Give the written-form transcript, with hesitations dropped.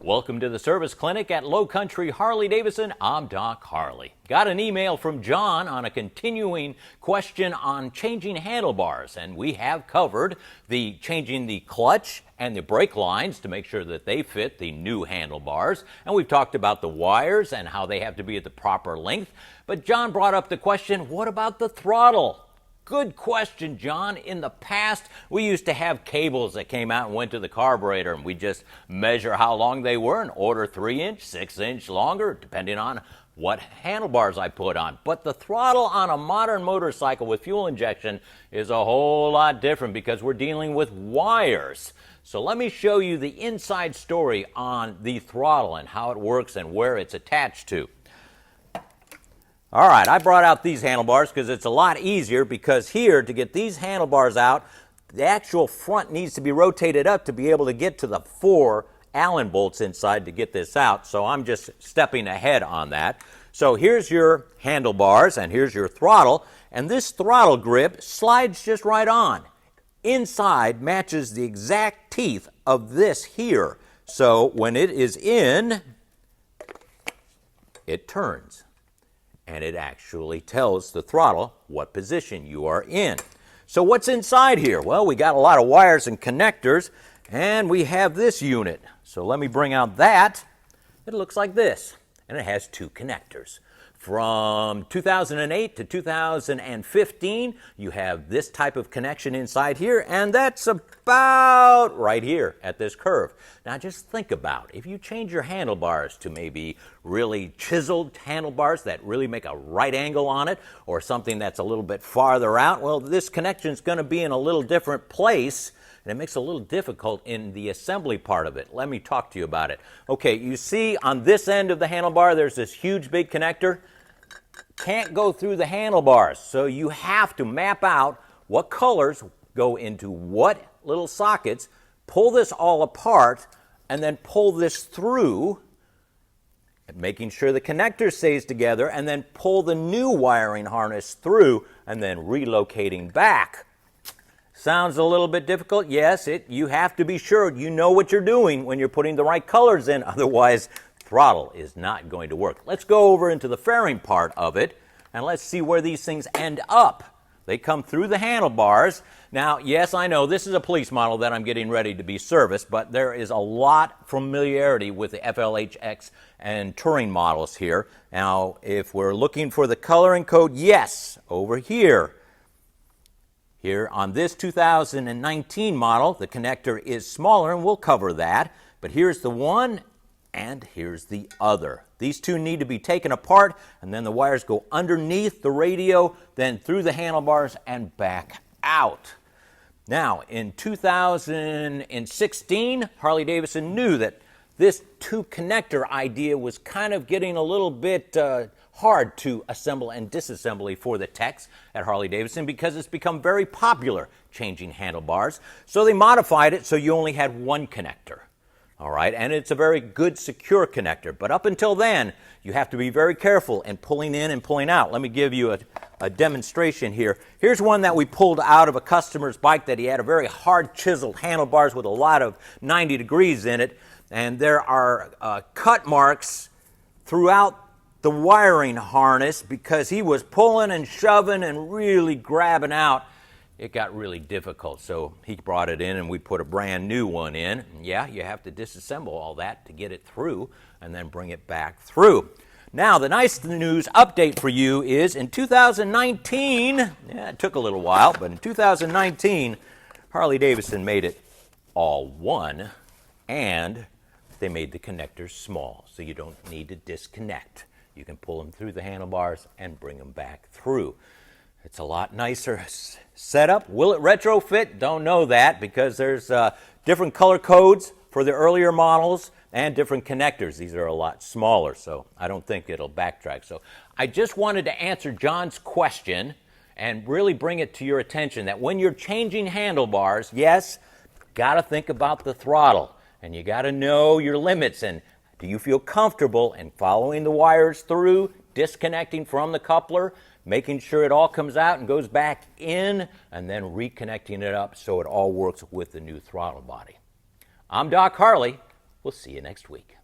Welcome to the service clinic at Low Country Harley-Davidson. I'm Doc Harley. Got an email from John on a continuing question on changing handlebars, and we have covered the changing the clutch and the brake lines to make sure that they fit the new handlebars, and we've talked about the wires and how they have to be at the proper length. But John brought up the question, what about the throttle? Good question, John. In the past, we used to have cables that came out and went to the carburetor, and we just measure how long they were and order 3-inch, 6-inch longer, depending on what handlebars I put on. But the throttle on a modern motorcycle with fuel injection is a whole lot different because we're dealing with wires. So let me show you the inside story on the throttle and how it works and where it's attached to. All right, I brought out these handlebars because it's a lot easier, because here, to get these handlebars out, the actual front needs to be rotated up to be able to get to the 4 Allen bolts inside to get this out. So I'm just stepping ahead on that. So here's your handlebars and here's your throttle, and this throttle grip slides just right on. Inside matches the exact teeth of this here. So when it is in, it turns. And it actually tells the throttle what position you are in. So what's inside here? Well, we got a lot of wires and connectors, and we have this unit. So let me bring out that. It looks like this, and it has 2 connectors. From 2008 to 2015, you have this type of connection inside here, and that's about right here at this curve. Now just think about, if you change your handlebars to maybe really chiseled handlebars that really make a right angle on it, or something that's a little bit farther out, well, this connection is going to be in a little different place, and it makes it a little difficult in the assembly part of it. Let me talk to you about it. Okay, you see on this end of the handlebar, there's this huge big connector. Can't go through the handlebars, so you have to map out what colors go into what little sockets, pull this all apart, and then pull this through, making sure the connector stays together, and then pull the new wiring harness through, and then relocating back. Sounds a little bit difficult? Yes, you have to be sure you know what you're doing when you're putting the right colors in, otherwise throttle is not going to work. Let's go over into the fairing part of it, and let's see where these things end up. They come through the handlebars. Now, yes, I know this is a police model that I'm getting ready to be serviced, but there is a lot familiarity with the FLHX and Touring models here. Now, if we're looking for the coloring code, yes, over here. Here on this 2019 model, the connector is smaller, and we'll cover that. But here's the one, and here's the other. These two need to be taken apart, and then the wires go underneath the radio, then through the handlebars and back out. Now, in 2016, Harley-Davidson knew that this 2-connector idea was kind of getting a little bit hard to assemble and disassemble for the techs at Harley-Davidson, because it's become very popular changing handlebars. So they modified it so you only had 1 connector. All right, and it's a very good, secure connector. But up until then, you have to be very careful in pulling in and pulling out. Let me give you a demonstration here. Here's one that we pulled out of a customer's bike that he had a very hard chiseled handlebars with a lot of 90 degrees in it. And there are cut marks throughout the wiring harness because he was pulling and shoving and really grabbing out. It got really difficult, so he brought it in and we put a brand new one in. And yeah, you have to disassemble all that to get it through and then bring it back through. Now, the nice news update for you is in 2019, yeah, it took a little while, but in 2019, Harley-Davidson made it all one, and they made the connectors small, so you don't need to disconnect. You can pull them through the handlebars and bring them back through. It's a lot nicer setup. Will it retrofit? Don't know that, because there's different color codes for the earlier models and different connectors. These are a lot smaller, so I don't think it'll backtrack. So I just wanted to answer John's question and really bring it to your attention that when you're changing handlebars, yes, got to think about the throttle, and you got to know your limits, and do you feel comfortable in following the wires through, disconnecting from the coupler, making sure it all comes out and goes back in, and then reconnecting it up so it all works with the new throttle body. I'm Doc Harley. We'll see you next week.